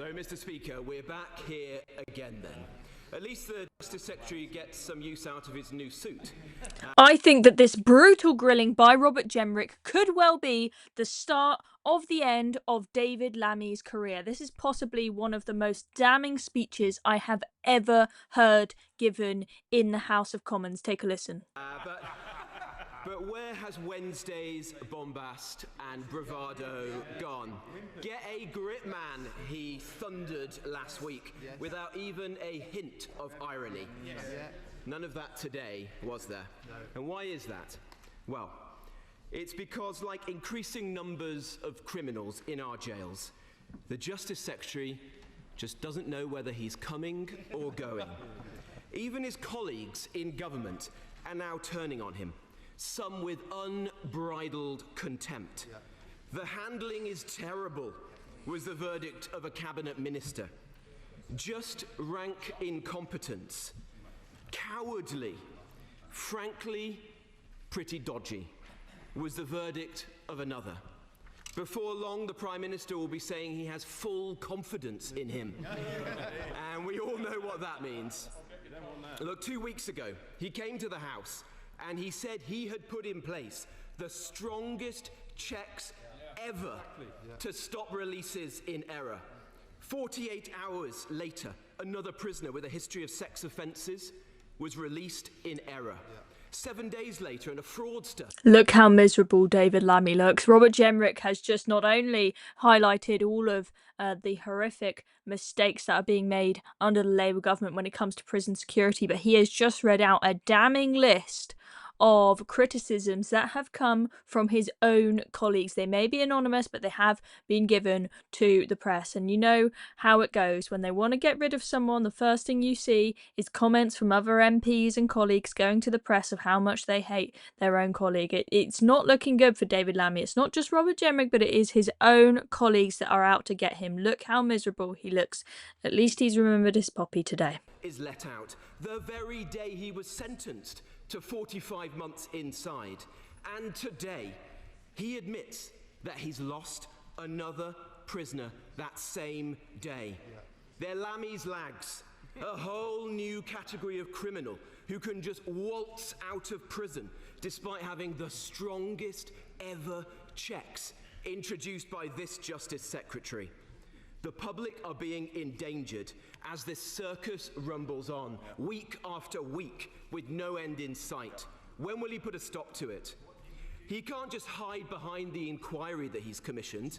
So, Mr. Speaker, we're back here again then. At least the Justice Secretary gets some use out of his new suit. I think that this brutal grilling by Robert Jenrick could well be the start of the end of David Lammy's career. This is possibly one of the most damning speeches I have ever heard given in the House of Commons. Take a listen. But where has Wednesday's bombast and bravado gone? Get a grip, man, he thundered last week, without even a hint of irony. None of that today, was there? And why is that? Well, it's because, like increasing numbers of criminals in our jails, the Justice Secretary just doesn't know whether he's coming or going. Even his colleagues in government are now turning on him, some with unbridled contempt. The handling is terrible, was the verdict of a cabinet minister. Just rank incompetence. Cowardly. Frankly, pretty dodgy, was the verdict of another. Before long, the Prime Minister will be saying he has full confidence in him. And we all know what that means. Look, 2 weeks ago, he came to the House and he said he had put in place the strongest checks ever to stop releases in error. 48 hours later, another prisoner with a history of sex offences was released in error. 7 days later, and a fraudster. Look how miserable David Lammy looks. Robert Jenrick has just not only highlighted all of the horrific mistakes that are being made under the Labour government when it comes to prison security, but he has just read out a damning list of criticisms that have come from his own colleagues. They may be anonymous, but they have been given to the press. And you know how it goes. When they want to get rid of someone, the first thing you see is comments from other MPs and colleagues going to the press of how much they hate their own colleague. It's not looking good for David Lammy. It's not just Robert Jenrick, but it is his own colleagues that are out to get him. Look how miserable he looks. At least he's remembered his poppy today. Is let out the very day he was sentenced to 45 months inside. And today, he admits that he's lost another prisoner that same day. They're Lammy's lags, a whole new category of criminal who can just waltz out of prison despite having the strongest ever checks introduced by this Justice Secretary. The public are being endangered as this circus rumbles on, week after week, with no end in sight. When will he put a stop to it? He can't just hide behind the inquiry that he's commissioned.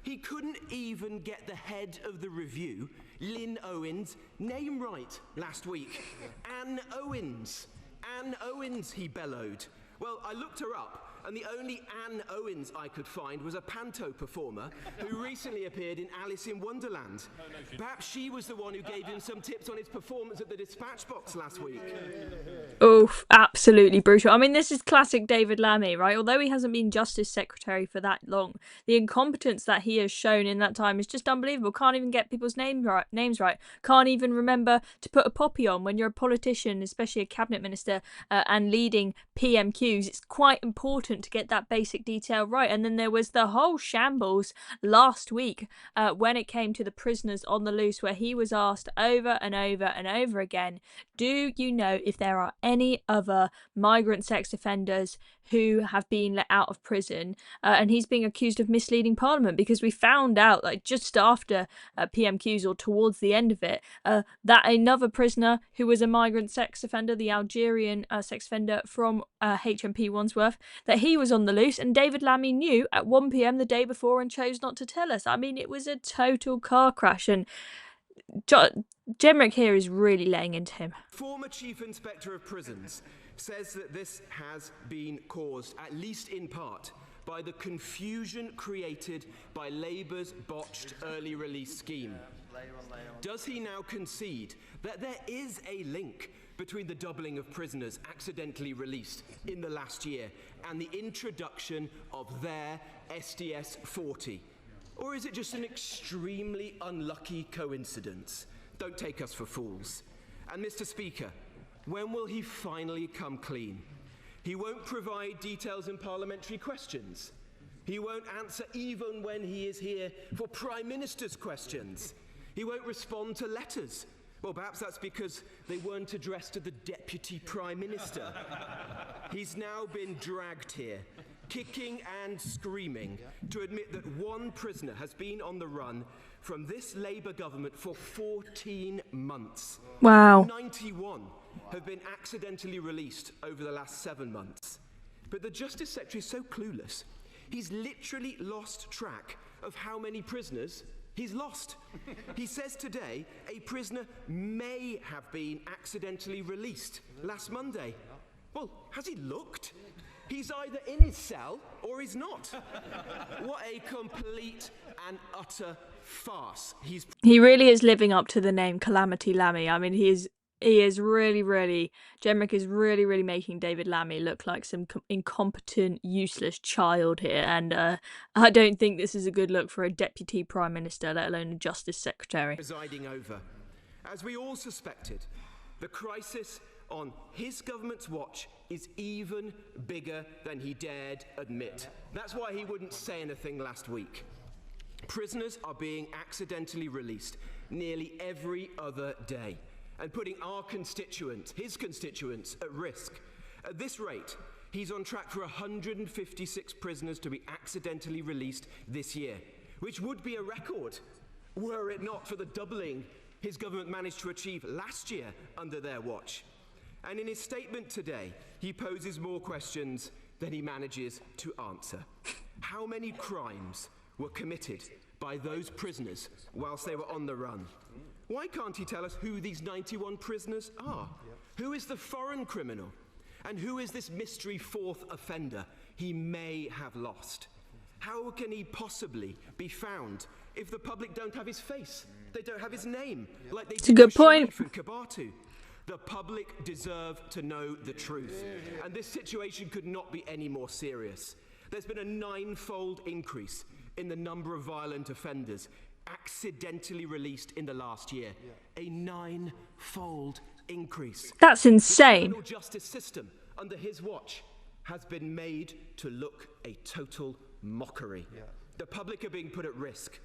He couldn't even get the head of the review, Lynn Owens, name right last week. Anne Owens, he bellowed. Well, I looked her up, and the only Anne Owens I could find was a panto performer who recently appeared in Alice in Wonderland. Perhaps she was the one who gave him some tips on his performance at the dispatch box last week. Oof, absolutely brutal. I mean, this is classic David Lammy, right? Although he hasn't been Justice Secretary for that long, the incompetence that he has shown in that time is just unbelievable. Can't even get people's names right. Can't even remember to put a poppy on when you're a politician, especially a cabinet minister, and leading PMQs. It's quite important to get that basic detail right. And then there was the whole shambles last week when it came to the prisoners on the loose, where he was asked over and over and over again, do you know if there are any other migrant sex offenders who have been let out of prison? And he's being accused of misleading Parliament, because we found out, like, just after PMQs, or towards the end of it, that another prisoner who was a migrant sex offender, the Algerian sex offender from HMP Wandsworth, that he was on the loose, and David Lammy knew at 1 p.m. the day before and chose not to tell us. I mean, it was a total car crash, and Jenrick here is really laying into him. Former Chief Inspector of Prisons says that this has been caused, at least in part, by the confusion created by Labour's botched early release scheme. Does he now concede that there is a link between the doubling of prisoners accidentally released in the last year and the introduction of their SDS 40? Or is it just an extremely unlucky coincidence? Don't take us for fools. And Mr. Speaker, when will he finally come clean? He won't provide details in parliamentary questions. He won't answer even when he is here for Prime Minister's questions. He won't respond to letters. Well, perhaps that's because they weren't addressed to the Deputy Prime Minister. He's now been dragged here, kicking and screaming, to admit that one prisoner has been on the run from this Labour government for 14 months. Wow. 91 have been accidentally released over the last 7 months. But the Justice Secretary is so clueless, he's literally lost track of how many prisoners he's lost. He says today a prisoner may have been accidentally released last Monday. Well, has he looked? He's either in his cell or he's not. What a complete and utter farce. He really is living up to the name Calamity Lammy. I mean, he is really, Jenrick is really making David Lammy look like some incompetent, useless child here. And I don't think this is a good look for a Deputy Prime Minister, let alone a Justice Secretary. Presiding over. As we all suspected, the crisis on his government's watch is even bigger than he dared admit. That's why he wouldn't say anything last week. Prisoners are being accidentally released nearly every other day, and putting our constituents, his constituents, at risk. At this rate, he's on track for 156 prisoners to be accidentally released this year, which would be a record, were it not for the doubling his government managed to achieve last year under their watch. And in his statement today, he poses more questions than he manages to answer. How many crimes were committed by those prisoners whilst they were on the run? Why can't he tell us who these 91 prisoners are? Who is the foreign criminal? And who is this mystery fourth offender he may have lost? How can he possibly be found if the public don't have his face? They don't have his name, like they did with Jenrick and Kabatu. The public deserve to know the truth. And this situation could not be any more serious. There's been a 9-fold increase in the number of violent offenders accidentally released in the last year. A 9-fold increase. That's insane. The criminal justice system under his watch has been made to look a total mockery. The public are being put at risk.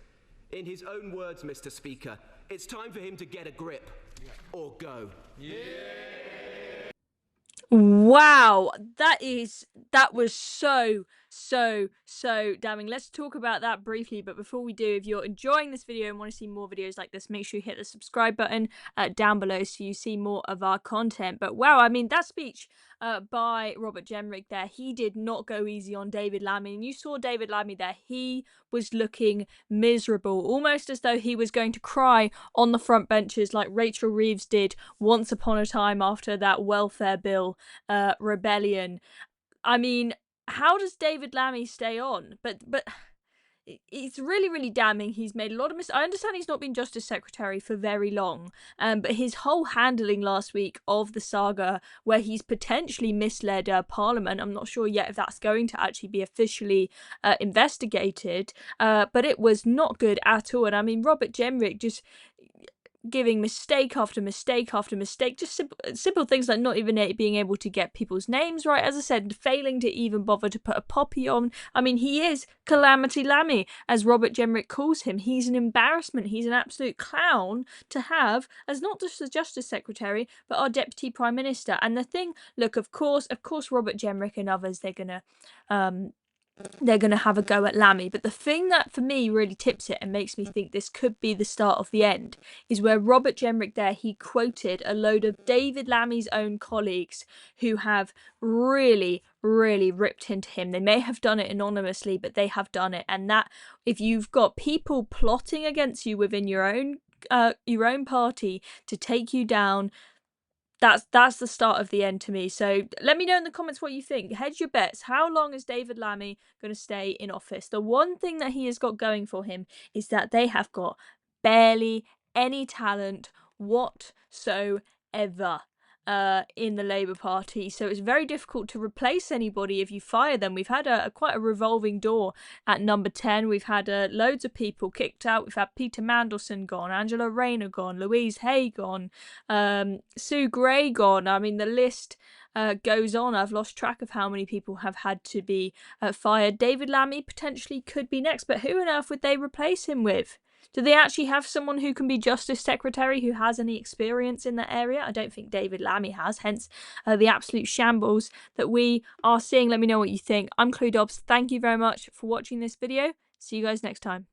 In his own words, Mr. Speaker, it's time for him to get a grip or go. Wow, that was so damning. Let's talk about that briefly, but before we do, if you're enjoying this video and want to see more videos like this, make sure you hit the subscribe button down below so you see more of our content. But wow, I mean, that speech by Robert Jenrick there, he did not go easy on David Lammy, and you saw David Lammy there, he was looking miserable, almost as though he was going to cry on the front benches like Rachel Reeves did once upon a time after that welfare bill rebellion. I mean, how does David Lammy stay on? But it's really damning. He's made a lot of mistakes. I understand he's not been Justice Secretary for very long, but his whole handling last week of the saga, where he's potentially misled Parliament, I'm not sure yet if that's going to actually be officially investigated, but it was not good at all. And I mean, Robert Jenrick just giving mistake after mistake after mistake, just simple things like not even being able to get people's names right, as I said, failing to even bother to put a poppy on. I mean, he is Calamity Lammy, as Robert Jenrick calls him. He's an embarrassment. He's an absolute clown to have as not just the Justice Secretary, but our Deputy Prime Minister. And the thing, look, of course, Robert Jenrick and others, they're gonna have a go at Lammy, but the thing that for me really tips it and makes me think this could be the start of the end is where Robert Jenrick there, he quoted a load of David Lammy's own colleagues who have really ripped into him. They may have done it anonymously, but they have done it. And that if you've got people plotting against you within your own party to take you down, that's the start of the end to me. So let me know in the comments what you think. Hedge your bets. How long is David Lammy going to stay in office? The one thing that he has got going for him is that they have got barely any talent whatsoever in the Labour Party, so it's very difficult to replace anybody if you fire them. We've had quite a revolving door at number 10. We've had loads of people kicked out. We've had Peter Mandelson gone, Angela Rayner gone, Louise Hay gone, Sue Gray gone. I mean, the list goes on. I've lost track of how many people have had to be fired. David Lammy potentially could be next, but who on earth would they replace him with? Do they actually have someone who can be Justice Secretary who has any experience in that area? I don't think David Lammy has, hence the absolute shambles that we are seeing. Let me know what you think. I'm Chloe Dobbs. Thank you very much for watching this video. See you guys next time.